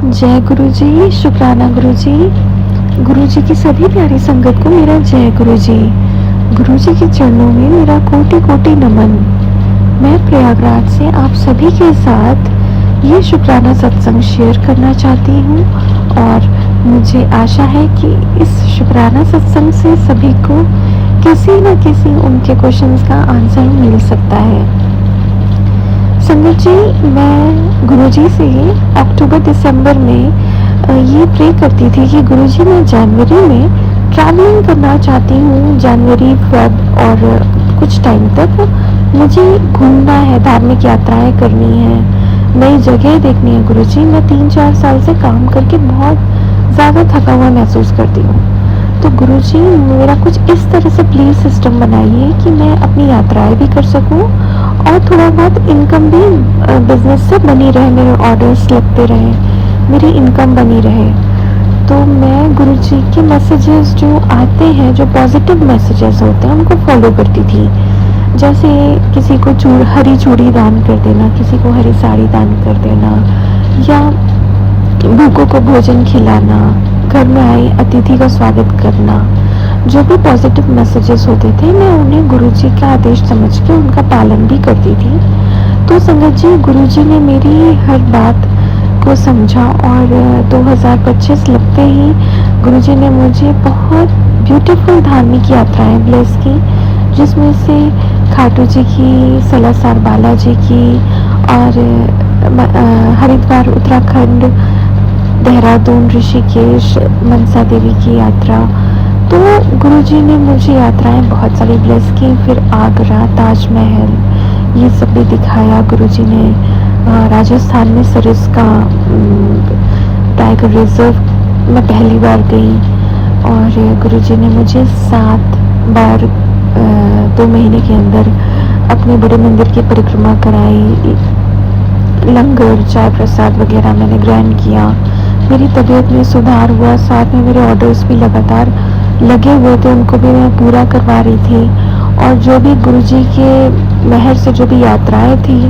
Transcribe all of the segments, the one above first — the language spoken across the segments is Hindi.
जय गुरु जी, शुक्राना गुरु जी। गुरु जी की सभी प्यारी संगत को मेरा जय गुरु जी। गुरु जी के चरणों में मेरा कोटि कोटि नमन। मैं प्रयागराज से आप सभी के साथ ये शुक्राना सत्संग शेयर करना चाहती हूँ और मुझे आशा है कि इस शुक्राना सत्संग से सभी को किसी न किसी उनके क्वेश्चंस का आंसर मिल सकता है। संगत जी, मैं गुरुजी से अक्टूबर दिसंबर में ये प्रे करती थी कि गुरुजी मैं जनवरी में ट्रैवलिंग करना चाहती हूँ। जनवरी फेब और कुछ टाइम तक मुझे घूमना है, धार्मिक यात्राएं करनी है, नई जगह देखनी है। गुरुजी मैं 3-4 साल से काम करके बहुत ज़्यादा थका हुआ महसूस करती हूँ, तो गुरुजी मेरा कुछ इस तरह से प्लीज सिस्टम बनाइए कि मैं अपनी यात्राएं भी कर सकूं और थोड़ा बहुत इनकम भी बिजनेस से बनी रहे, मेरे ऑर्डर्स लगते रहे, मेरी इनकम बनी रहे। तो मैं गुरुजी के मैसेजेस जो आते हैं, जो पॉजिटिव मैसेजेस होते हैं, उनको फॉलो करती थी। जैसे किसी को हरी चूड़ी दान कर देना, किसी को हरी साड़ी दान कर देना, या भूखों को भोजन खिलाना, घर में आए अतिथि का स्वागत करना। जो भी पॉजिटिव मैसेजेस होते थे मैं उन्हें गुरुजी का आदेश समझ के उनका पालन भी करती थी। तो संगत जी, गुरुजी ने मेरी हर बात को समझा और 2025 लगते ही गुरुजी ने मुझे बहुत ब्यूटीफुल धार्मिक यात्राएं ब्लेस की, जिसमें से खाटू जी की, सलासर बालाजी की और हरिद्वार उत्तराखंड, देहरादून, ऋषिकेश, मनसा देवी की यात्रा। तो गुरुजी ने मुझे यात्राएं बहुत सारी ब्लेस की। फिर आगरा, ताजमहल, ये सब भी दिखाया गुरुजी ने। राजस्थान में सरिस्का टाइगर रिजर्व में पहली बार गई और गुरुजी ने मुझे 7 बार 2 महीने के अंदर अपने बड़े मंदिर की परिक्रमा कराई। लंगर, चाय प्रसाद वगैरह मैंने ग्रहण किया। मेरी तबीयत में सुधार हुआ, साथ में मेरे ऑर्डर्स भी लगातार लगे हुए थे, उनको भी मैं पूरा करवा रही थी। और जो भी गुरुजी के मेहर से जो भी यात्राएं थी,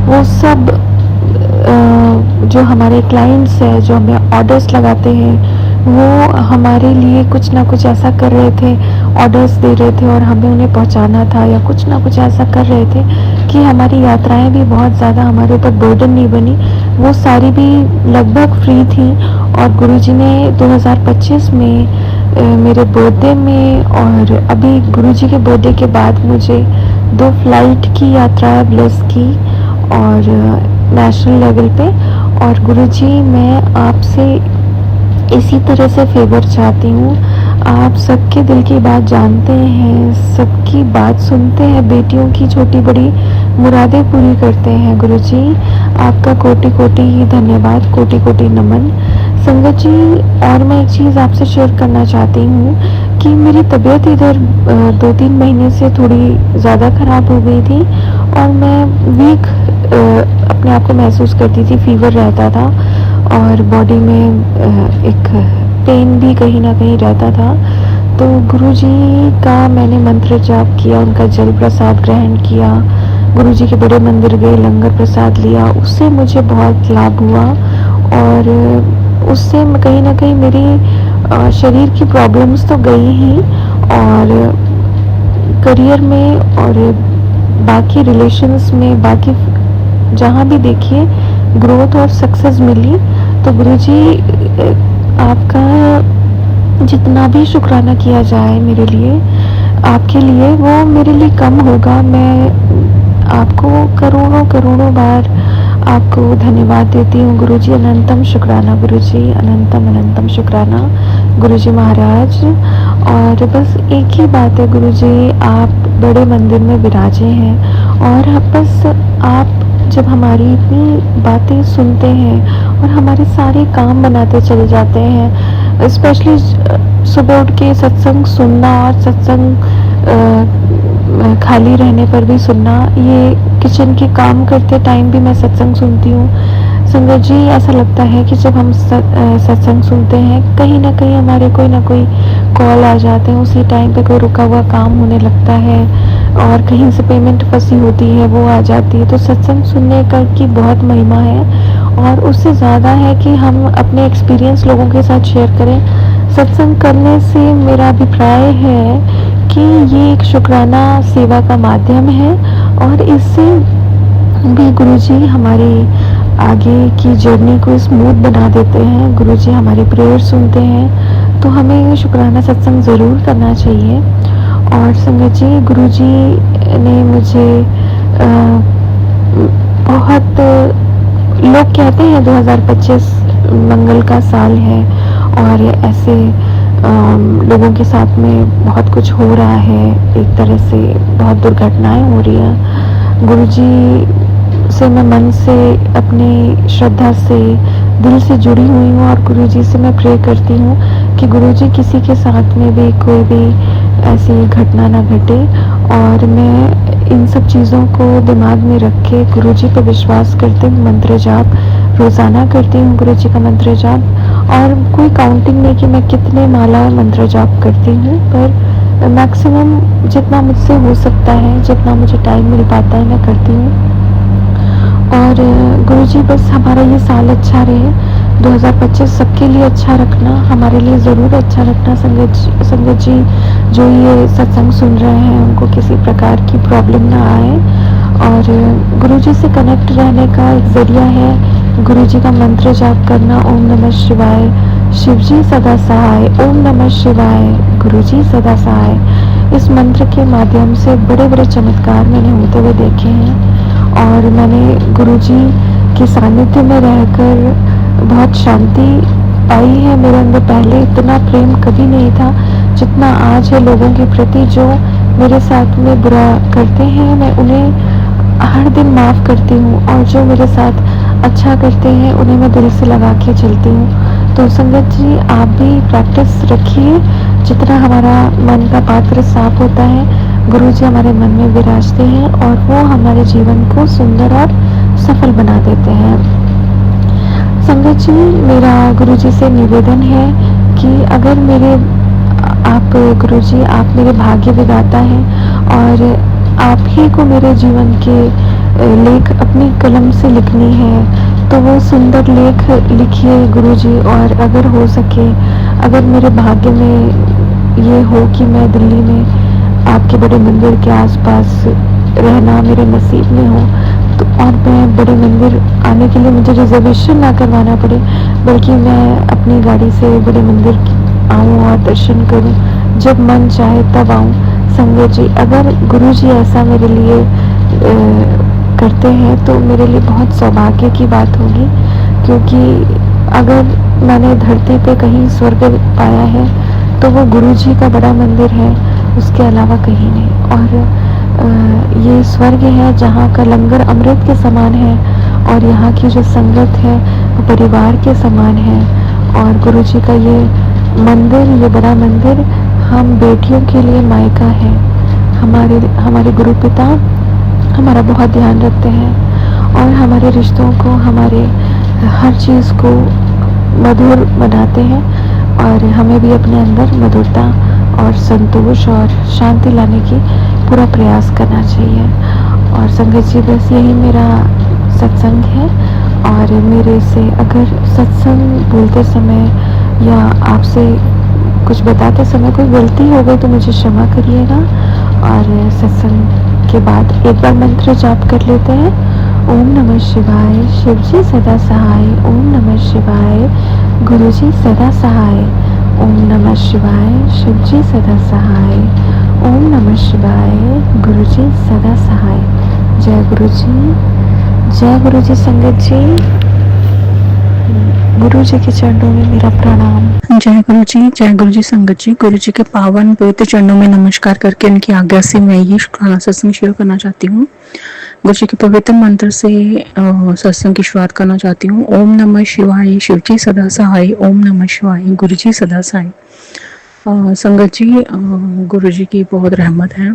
वो सब जो हमारे क्लाइंट्स हैं, जो हमें ऑर्डर्स लगाते हैं, वो हमारे लिए कुछ ना कुछ ऐसा कर रहे थे, ऑर्डर्स दे रहे थे और हमें उन्हें पहुंचाना था, या कुछ ना कुछ ऐसा कर रहे थे कि हमारी यात्राएं भी बहुत ज़्यादा हमारे ऊपर बर्डन नहीं बनी। वो सारी भी लगभग फ्री थी। और गुरुजी ने 2025 में मेरे बर्थडे में और अभी गुरुजी के बर्थडे के बाद मुझे 2 फ्लाइट की यात्रा ब्लेस की और नेशनल लेवल पे। और गुरुजी मैं आपसे इसी तरह से फेवर चाहती हूँ। आप सबके दिल की बात जानते हैं, सबकी बात सुनते हैं, बेटियों की छोटी बड़ी मुरादें पूरी करते हैं। गुरुजी आपका कोटि कोटि धन्यवाद, कोटि कोटि नमन। संगत जी, और मैं एक चीज़ आपसे शेयर करना चाहती हूँ कि मेरी तबीयत इधर 2-3 महीने से थोड़ी ज़्यादा ख़राब हो गई थी और मैं वीक अपने आप को महसूस करती थी, फीवर रहता था और बॉडी में एक पेन भी कहीं ना कहीं रहता था। तो गुरुजी का मैंने मंत्र जाप किया, उनका जल प्रसाद ग्रहण किया, गुरुजी के बड़े मंदिर गए, लंगर प्रसाद लिया, उससे मुझे बहुत लाभ हुआ। और उससे कहीं ना कहीं मेरी शरीर की प्रॉब्लम्स तो गई ही, और करियर में और बाकी रिलेशंस में, बाकी जहाँ भी देखिए ग्रोथ और सक्सेस मिली। तो गुरुजी आपका जितना भी शुक्राना किया जाए मेरे लिए, आपके लिए, वो मेरे लिए कम होगा। मैं आपको करोड़ों करोड़ों बार आपको धन्यवाद देती हूँ गुरुजी। अनंतम शुक्राना गुरुजी, अनंतम अनंतम शुक्राना गुरुजी महाराज। और बस एक ही बात है गुरुजी, आप बड़े मंदिर में विराजे हैं और बस आप जब हमारी इतनी बातें सुनते हैं और हमारे सारे काम बनाते चले जाते हैं, स्पेशली सुबह उठ के सत्संग सुनना और सत्संग खाली रहने पर भी सुनना, ये किचन के काम करते टाइम भी मैं सत्संग सुनती हूँ। संगत जी, ऐसा लगता है कि जब हम सत्संग सुनते हैं, कहीं ना कहीं हमारे कोई ना कोई कॉल आ जाते हैं, उसी टाइम पे कोई रुका हुआ काम होने लगता है, और कहीं से पेमेंट फंसी होती है वो आ जाती है। तो सत्संग सुनने का की बहुत महिमा है और उससे ज़्यादा है कि हम अपने एक्सपीरियंस लोगों के साथ शेयर करें। सत्संग करने से मेरा अभिप्राय है कि ये एक शुक्राना सेवा का माध्यम है और इससे भी गुरुजी हमारी आगे की जर्नी को स्मूथ बना देते हैं। गुरुजी हमारी प्रेयर सुनते हैं, तो हमें ये शुक्राना सत्संग ज़रूर करना चाहिए। और संगत जी, गुरुजी ने मुझे बहुत लोग कहते हैं 2025 मंगल का साल है और ऐसे लोगों के साथ में बहुत कुछ हो रहा है, एक तरह से बहुत दुर्घटनाएं हो रही हैं। गुरुजी से मैं मन से, अपनी श्रद्धा से, दिल से जुड़ी हुई हूँ और गुरुजी से मैं प्रे करती हूँ कि गुरुजी किसी के साथ में भी कोई भी ऐसी घटना ना घटे। और मैं इन सब चीज़ों को दिमाग में रख के गुरुजी पर विश्वास करते हुए मंत्र जाप रोज़ाना करती हूँ। गुरुजी का मंत्र जाप, और कोई काउंटिंग नहीं कि मैं कितने माला मंत्र जाप करती हूँ, पर मैक्सिमम जितना मुझसे हो सकता है, जितना मुझे टाइम मिल पाता है, मैं करती हूँ। और गुरुजी बस हमारा ये साल अच्छा रहे, 2025 सबके लिए अच्छा रखना, हमारे लिए ज़रूर अच्छा रखना। संगत जी जो ये सत्संग सुन रहे हैं उनको किसी प्रकार की प्रॉब्लम ना आए। और गुरुजी से कनेक्ट रहने का एक ज़रिया है गुरुजी का मंत्र जाप करना, ओम नमः शिवाय, शिवजी सदा सहाय, ओम नमः शिवाय, गुरुजी सदा सहाय। इस मंत्र के माध्यम से बड़े बड़े चमत्कार मैंने होते हुए देखे हैं और मैंने गुरुजी के सानिध्य में रहकर बहुत शांति पाई है। मेरे अंदर पहले इतना प्रेम कभी नहीं था जितना आज है लोगों के प्रति। जो मेरे साथ में बुरा करते हैं मैं उन्हें हर दिन माफ़ करती हूँ, और जो मेरे साथ अच्छा करते हैं उन्हें मैं दिल से लगा के चलती हूँ। तो संगत जी, आप भी प्रैक्टिस रखिए। जितना हमारा मन का पात्र साफ होता है, गुरुजी हमारे मन में विराजते हैं और वो हमारे जीवन को सुंदर और सफल बना देते हैं। संगत जी, मेरा गुरुजी से निवेदन है कि अगर मेरे आप गुरुजी, आप मेरे भाग्य विधाता हैं और आप ही को मेरे जीवन के लेख अपनी कलम से लिखनी है, तो वो सुंदर लेख लिखिए गुरुजी। और अगर हो सके, अगर मेरे भाग्य में ये हो कि मैं दिल्ली में आपके बड़े मंदिर के आसपास रहना मेरे नसीब में हो, तो और मैं बड़े मंदिर आने के लिए मुझे रिजर्वेशन ना करवाना पड़े, बल्कि मैं अपनी गाड़ी से बड़े मंदिर आऊँ और दर्शन करूँ, जब मन चाहे तब आऊँ। संगत जी, अगर गुरुजी ऐसा मेरे लिए करते हैं तो मेरे लिए बहुत सौभाग्य की बात होगी, क्योंकि अगर मैंने धरती पे कहीं स्वर्ग पाया है तो वो गुरुजी का बड़ा मंदिर है, उसके अलावा कहीं नहीं। और ये स्वर्ग है जहाँ का लंगर अमृत के समान है और यहाँ की जो संगत है वो परिवार के समान है। और गुरुजी का ये मंदिर, ये बड़ा मंदिर हम बेटियों के लिए मायका है। हमारे गुरु पिता हमारा बहुत ध्यान रखते हैं और हमारे रिश्तों को, हमारे हर चीज़ को मधुर बनाते हैं, और हमें भी अपने अंदर मधुरता और संतोष और शांति लाने की पूरा प्रयास करना चाहिए। और संगत जी, बस यही मेरा सत्संग है। और मेरे से अगर सत्संग बोलते समय या आपसे कुछ बताते समय कोई गलती हो गई तो मुझे क्षमा करिएगा। और सत्संग के बाद एक बार मंत्र जाप कर लेते हैं। ओम नमः शिवाय, शिवजी सदा सहाय, ओम नमः शिवाय, गुरुजी सदा सहाय, ओम नमः शिवाय, शिवजी सदा सहाय, ओम नमः शिवाय, गुरुजी सदा सहाय। जय गुरुजी, जय गुरुजी। संगत जी, गुरु जी के चरणों में मेरा प्रणाम। जय गुरु जी, जय गुरु जी। संगत जी, गुरु जी के पावन पवित्र चरणों में नमस्कार करके उनकी आज्ञा से मैं ये शुक्राना सत्संग शेयर करना चाहती हूँ। गुरु जी के पवित्र मंत्र से सत्संग की शुरुआत करना चाहती हूँ। ओम नमः शिवाय, शिवजी सदा सहाय, ओम नमः शिवाय, गुरु जी सदा सहाय। संगत जी, गुरु जी की बहुत रहमत है।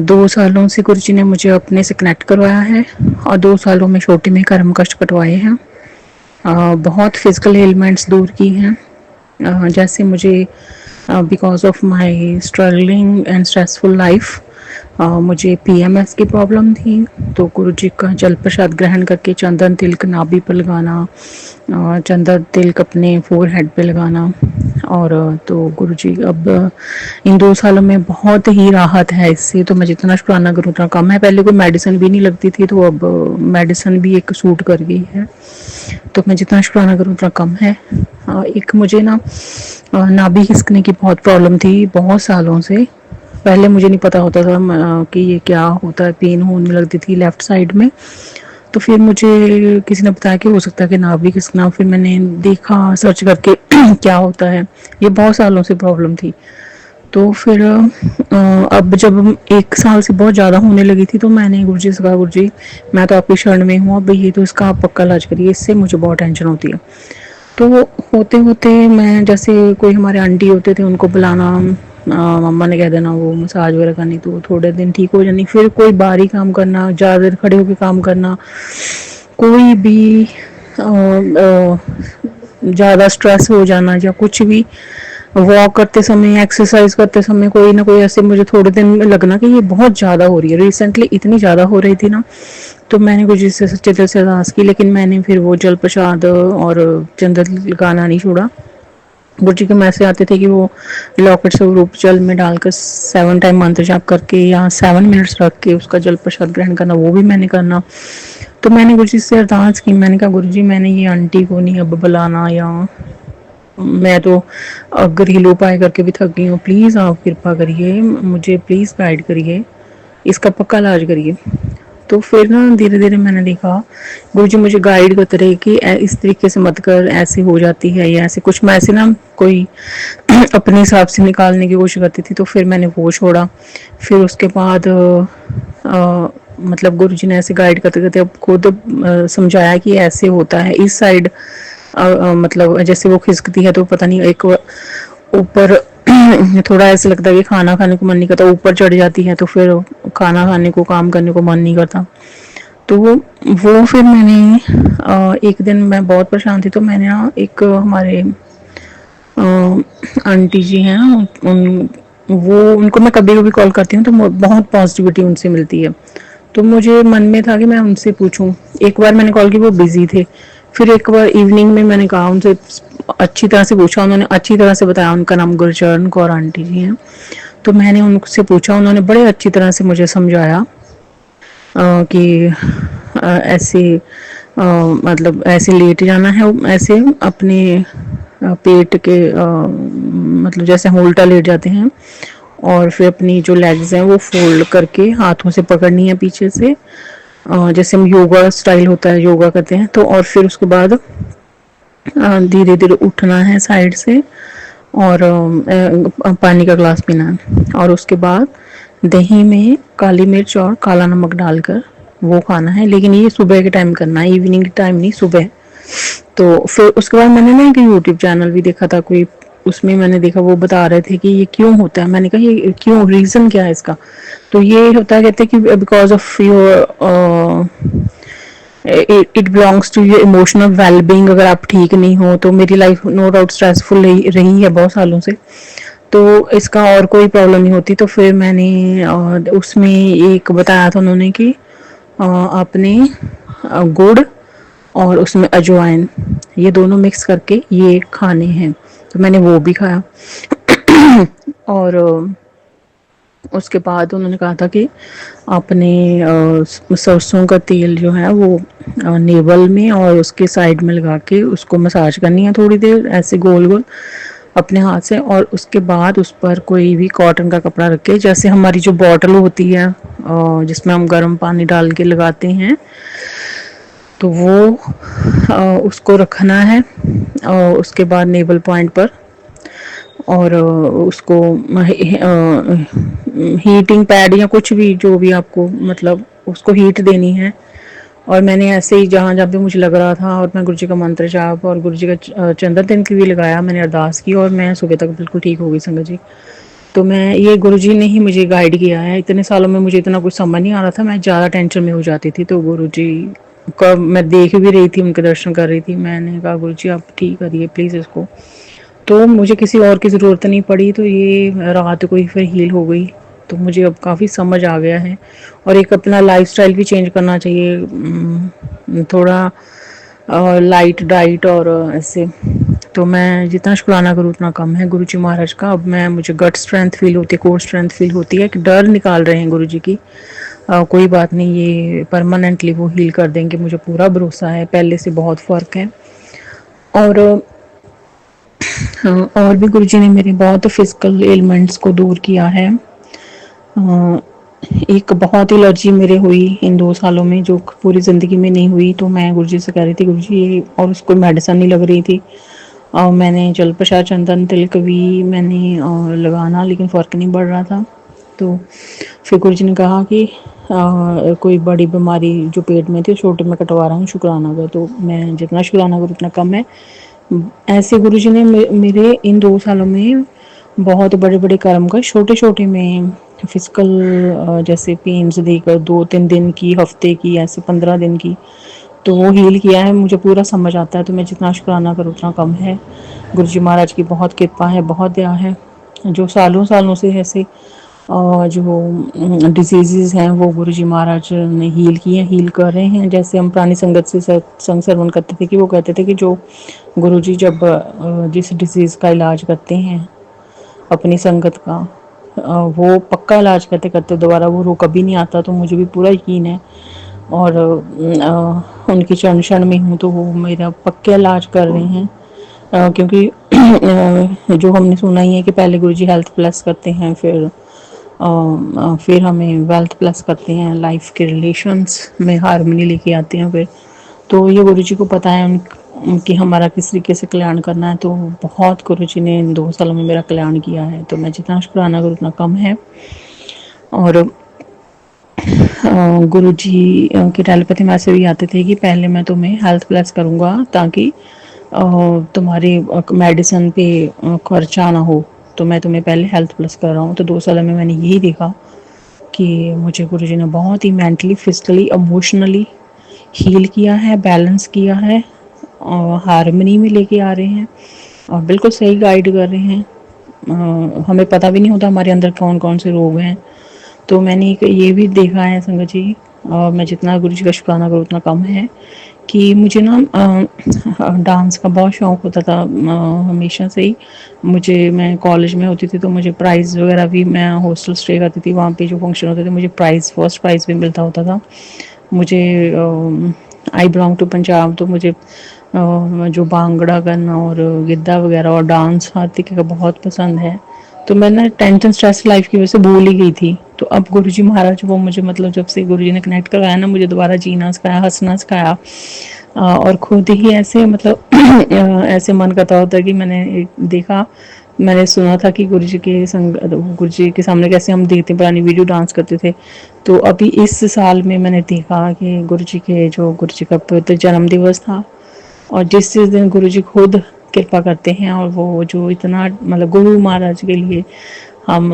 2 सालों से गुरु जी ने मुझे अपने से कनेक्ट करवाया है और 2 सालों में छोटे में कर्म कष्ट कटवाए हैं। बहुत फिजिकल एलिमेंट्स दूर की हैं। जैसे मुझे because of my struggling and stressful life मुझे पीएमएस की प्रॉब्लम थी। तो गुरु जी का जल प्रसाद ग्रहण करके चंदन तिलक नाभि पर लगाना, चंदन तिलक अपने फोर हेड पे लगाना। और तो गुरु जी अब इन 2 सालों में बहुत ही राहत है इससे। तो मैं जितना शुक्राना करूँ उतना कम है। पहले कोई मेडिसिन भी नहीं लगती थी, तो अब मेडिसिन भी एक सूट कर गई है। तो मैं जितना शुक्राना करूँ उतना कम है। एक मुझे ना नाभि खिसकने की बहुत प्रॉब्लम थी बहुत सालों से। पहले मुझे नहीं पता होता था कि ये क्या होता है, पेन होने लगती थी लेफ्ट साइड में। तो फिर मुझे किसी ने बताया कि हो सकता है कि नाभि खिसकना। फिर मैंने देखा सर्च करके क्या होता है। ये बहुत सालों से प्रॉब्लम थी। तो फिर अब जब 1 साल से बहुत ज़्यादा होने लगी थी, तो मैंने गुरुजी से कहा, गुरुजी मैं तो आपकी शरण में हूँ, अब ये तो इसका आप पक्का इलाज करिए, इससे मुझे बहुत टेंशन होती है। तो होते होते मैं, जैसे कोई हमारे आंटी होते थे उनको बुलाना, मम्मा ने कह देना वो मसाज वगैरह करनी, तो थोड़े दिन ठीक हो जानी। फिर कोई बाहरी काम करना, ज़्यादा देर खड़े होकर काम करना, कोई भी ज़्यादा स्ट्रेस हो जाना या कुछ भी, वॉक करते समय, एक्सरसाइज करते समय कोई ना कोई ऐसे मुझे थोड़े दिन में लगना कि ये बहुत ज़्यादा हो रही है। रिसेंटली इतनी ज़्यादा हो रही थी ना, तो मैंने कुछ इससे सच्चे दिल से अरदास की। लेकिन मैंने फिर वो जल प्रसाद और चंदन लगाना नहीं छोड़ा। गुरु जी के मैसेज आते थे कि वो लॉकेट से रूप जल में डालकर 7 टाइम मंत्र जाप करके या 7 मिनट्स रख के उसका जल प्रसाद ग्रहण करना, वो भी मैंने करना। तो मैंने गुरु जी से अरदास की। मैंने कहा, गुरु जी मैंने ये आंटी को नहीं अब बुलाना, या मैं तो घरेलू उपाय करके भी थक गई हूँ, प्लीज़ आप कृपा करिए, मुझे प्लीज़ गाइड करिए, इसका पक्का इलाज करिए। तो फिर ना धीरे धीरे मैंने देखा गुरु जी मुझे गाइड करते रहे कि इस तरीके से मत कर, ऐसे हो जाती है या ऐसे कुछ। मैं ऐसे ना कोई अपने हिसाब से निकालने की कोशिश करती थी। तो फिर मैंने वो छोड़ा। फिर उसके बाद मतलब गुरु जी ने ऐसे गाइड करते करते अब खुद समझाया कि ऐसे होता है इस साइड। मतलब जैसे वो खिसकती है तो पता नहीं, एक ऊपर थोड़ा ऐसे लगता है कि खाना खाने को मन नहीं करता, ऊपर चढ़ जाती है तो फिर खाना खाने को, काम करने को मन नहीं करता। तो वो फिर मैंने एक दिन मैं बहुत परेशान थी, तो मैंने ना एक हमारे आंटी जी हैं, उन वो उनको मैं कभी कभी कॉल करती हूँ, तो बहुत पॉजिटिविटी उनसे मिलती है। तो मुझे मन में था कि मैं उनसे पूछूं। एक बार मैंने कॉल की, वो बिजी थे। फिर एक बार इवनिंग में मैंने कहा उनसे, अच्छी तरह से पूछा, उन्होंने अच्छी तरह से बताया। उनका नाम गुरचरण कौर आंटी जी हैं। तो मैंने उनसे पूछा, उन्होंने बड़े अच्छी तरह से मुझे समझाया कि ऐसे मतलब ऐसे लेट जाना है, ऐसे अपने पेट के मतलब जैसे हम उल्टा लेट जाते हैं, और फिर अपनी जो लेग्स हैं वो फोल्ड करके हाथों से पकड़नी है पीछे से, जैसे हम योगा स्टाइल होता है, योगा करते हैं। तो और फिर उसके बाद धीरे धीरे उठना है साइड से, और पानी का ग्लास पीना है, और उसके बाद दही में काली मिर्च और काला नमक डालकर वो खाना है। लेकिन ये सुबह के टाइम करना है, इवनिंग के टाइम नहीं, सुबह। तो फिर उसके बाद मैंने ना एक यूट्यूब चैनल भी देखा था कोई, उसमें मैंने देखा वो बता रहे थे कि ये क्यों होता है। मैंने कहा ये क्यों, रीज़न क्या है इसका। तो ये होता है, कहते हैं कि because of your it belongs to your emotional wellbeing. अगर आप ठीक नहीं हो तो, मेरी लाइफ नो डाउट स्ट्रेसफुल रही है बहुत सालों से, तो इसका और कोई प्रॉब्लम नहीं होती। तो फिर मैंने उसमें एक बताया था उन्होंने कि आपने गुड़ और उसमें अजवाइन, ये दोनों मिक्स करके ये खाने हैं। तो मैंने वो भी खाया। और उसके बाद उन्होंने कहा था कि आपने सरसों का तेल जो है वो नेवल में और उसके साइड में लगा के उसको मसाज करनी है थोड़ी देर, ऐसे गोल गोल अपने हाथ से। और उसके बाद उस पर कोई भी कॉटन का कपड़ा रख के, जैसे हमारी जो बॉटल होती है जिसमें हम गर्म पानी डाल के लगाते हैं, तो वो उसको रखना है। और उसके बाद नेवल पॉइंट पर, और उसको हीटिंग पैड या कुछ भी, जो भी आपको मतलब उसको हीट देनी है। और मैंने ऐसे ही जहाँ जहाँ पे मुझे लग रहा था, और मैं गुरु जी का मंत्र जाप और गुरु जी का चंदन तिलक भी लगाया, मैंने अरदास की, और मैं सुबह तक बिल्कुल ठीक हो गई संगत जी। तो मैं, ये गुरु जी ने ही मुझे गाइड किया है। इतने सालों में मुझे इतना कुछ समझ नहीं आ रहा था, मैं ज़्यादा टेंशन में हो जाती थी। तो गुरु जी का मैं देख भी रही थी, उनके दर्शन कर रही थी। मैंने कहा गुरु जी आप ठीक करिए प्लीज़ इसको। तो मुझे किसी और की ज़रूरत नहीं पड़ी, तो ये रात को ही फिर हील हो गई। तो मुझे अब काफ़ी समझ आ गया है, और एक अपना लाइफस्टाइल भी चेंज करना चाहिए, थोड़ा लाइट डाइट और ऐसे। तो मैं जितना शुक्राना करूँ उतना कम है गुरु जी महाराज का। अब मैं मुझे गट स्ट्रेंथ फील होती है, कोर स्ट्रेंथ फील होती है कि डर निकाल रहे हैं गुरु जी की। कोई बात नहीं, ये परमानेंटली वो हील कर देंगे, मुझे पूरा भरोसा है, पहले से बहुत फ़र्क है। और और भी गुरुजी ने मेरे बहुत फिजिकल एलिमेंट्स को दूर किया है। एक बहुत एलर्जी मेरे हुई इन 2 सालों में, जो पूरी ज़िंदगी में नहीं हुई। तो मैं गुरुजी से कह रही थी गुरुजी ये, और उसको मेडिसिन नहीं लग रही थी। मैंने जल प्रसाद चंदन तिलक भी मैंने लगाना, लेकिन फ़र्क नहीं पड़ रहा था। तो फिर गुरुजी ने कहा कि कोई बड़ी बीमारी जो पेट में थी छोटे में कटवा रहा हूँ शुक्राना का। तो मैं जितना शुक्राना करूँ उतना कम है। ऐसे गुरुजी ने मेरे इन 2 सालों में बहुत बड़े-बड़े कर्म का छोटे-छोटे में फिजिकल जैसे पेन्स देकर 2-3 दिन की, हफ्ते की, ऐसे 15 दिन की, तो वो हील किया है। मुझे पूरा समझ आता है, तो मैं जितना शुक्राना करूँ उतना कम है। गुरुजी महाराज की बहुत कृपा है, बहुत दया है। जो सालों-सालों से ऐसे जो डिसीज़ेज़ हैं वो गुरुजी महाराज ने हील किए हैं, हील कर रहे हैं। जैसे हम पुरानी संगत से सत्संग श्रवण करते थे कि वो कहते थे कि जो गुरुजी जब जिस डिसीज़ का इलाज करते हैं अपनी संगत का, वो पक्का इलाज करते करते दोबारा वो रोग कभी नहीं आता। तो मुझे भी पूरा यकीन है, और उनकी चरण शरण में हूँ, तो वो मेरा पक्का इलाज कर रहे हैं। क्योंकि जो हमने सुना ही है कि पहले गुरुजी हेल्थ प्लस करते हैं, फिर हमें वेल्थ प्लस करते हैं, लाइफ के रिलेशंस में हारमोनी लेके आते हैं फिर। तो ये गुरुजी को पता है कि हमारा किस तरीके से कल्याण करना है। तो बहुत गुरुजी ने इन 2 सालों में मेरा कल्याण किया है, तो मैं जितना शुक्राना करूँ उतना कम है। और गुरुजी की टेलीपैथी में ऐसे भी आते थे कि पहले मैं तुम्हें हेल्थ प्लस करूँगा ताकि तुम्हारी मेडिसिन पे खर्चा ना हो, तो मैं तुम्हें पहले हेल्थ प्लस कर रहा हूँ। तो 2 सालों में मैंने यही देखा कि मुझे गुरुजी ने बहुत ही मेंटली, फिजिकली, इमोशनली हील किया है, बैलेंस किया है, और हारमोनी में लेके आ रहे हैं, और बिल्कुल सही गाइड कर रहे हैं। हमें पता भी नहीं होता हमारे अंदर कौन कौन से रोग हैं। तो मैंने ये भी देखा है संगत जी, और मैं जितना गुरु जी का शुक्राना करूँ उतना कम है, कि मुझे ना डांस का बहुत शौक़ होता था हमेशा से ही। मैं कॉलेज में होती थी तो मुझे प्राइज़ वगैरह भी, मैं हॉस्टल स्टे करती थी, वहाँ पे जो फंक्शन होते थे मुझे फर्स्ट प्राइज़ भी मिलता होता था। मुझे आई बिलोंग टू पंजाब, तो मुझे जो भांगड़ा करना और गिद्धा वगैरह और डांस हर तरीके का बहुत पसंद है। तो मैं ना टेंशन स्ट्रेस लाइफ की वजह से भूल ही गई थी। तो अब गुरुजी महाराज वो मुझे, मतलब जब से गुरुजी ने कनेक्ट करवाया ना, मुझे दोबारा जीना सिखाया, हंसना सिखाया, और खुद ही ऐसे मतलब ऐसे मन करता होता है कि मैंने सुना था कि गुरुजी के सामने कैसे हम देखते पुरानी वीडियो डांस करते थे। तो अभी इस साल में मैंने देखा कि गुरुजी का पवित्र जन्म दिवस था, और जिस दिन गुरुजी खुद कृपा करते हैं, और वो जो इतना मतलब गुरु महाराज के लिए हम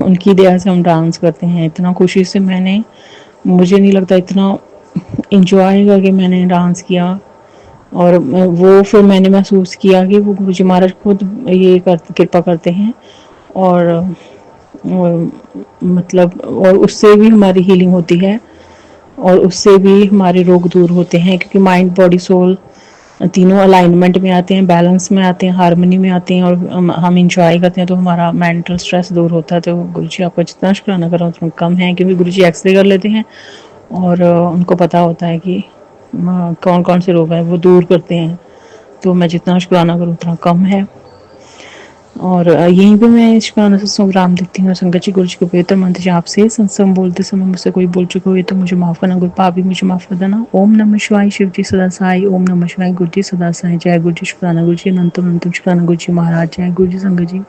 उनकी दया से हम डांस करते हैं इतना खुशी से। मुझे नहीं लगता इतना इंजॉय करके मैंने डांस किया, और वो फिर मैंने महसूस किया कि वो गुरुजी महाराज खुद कृपा करते हैं, और मतलब और उससे भी हमारी हीलिंग होती है, और उससे भी हमारे रोग दूर होते हैं, क्योंकि माइंड बॉडी सोल तीनों अलाइनमेंट में आते हैं, बैलेंस में आते हैं, हारमोनी में आते हैं, और हम इंजॉय करते हैं, तो हमारा मेंटल स्ट्रेस दूर होता है। तो गुरुजी आपका जितना शुक्राना कर रहा हूँ उतना कम है, क्योंकि गुरुजी एक्सरे कर लेते हैं, और उनको पता होता है कि कौन कौन से रोग हैं, वो दूर करते हैं। तो मैं जितना शुक्राना करूँ उतना कम है। और यहीं पे मैं शुक्राना सत्संग राम देखती हूँ संगत जी। गुरु जी को पवित्र मंत्र जाप से सत्संग बोलते समय मुझसे कोई बोल चुका हुए तो मुझे माफ़ करना, गुरु पाप भी मुझे माफ़ कर देना। ओम नमः शिवाय, शिव जी सदा साई। ओम नमः शिवाय, गुरु जी सदा साई। जय गुरु जी, शुक्राना गुरु जी, अनंतम अनंतम शुक्राना गुरु जी महाराज। जय गुरु जी संगत जी।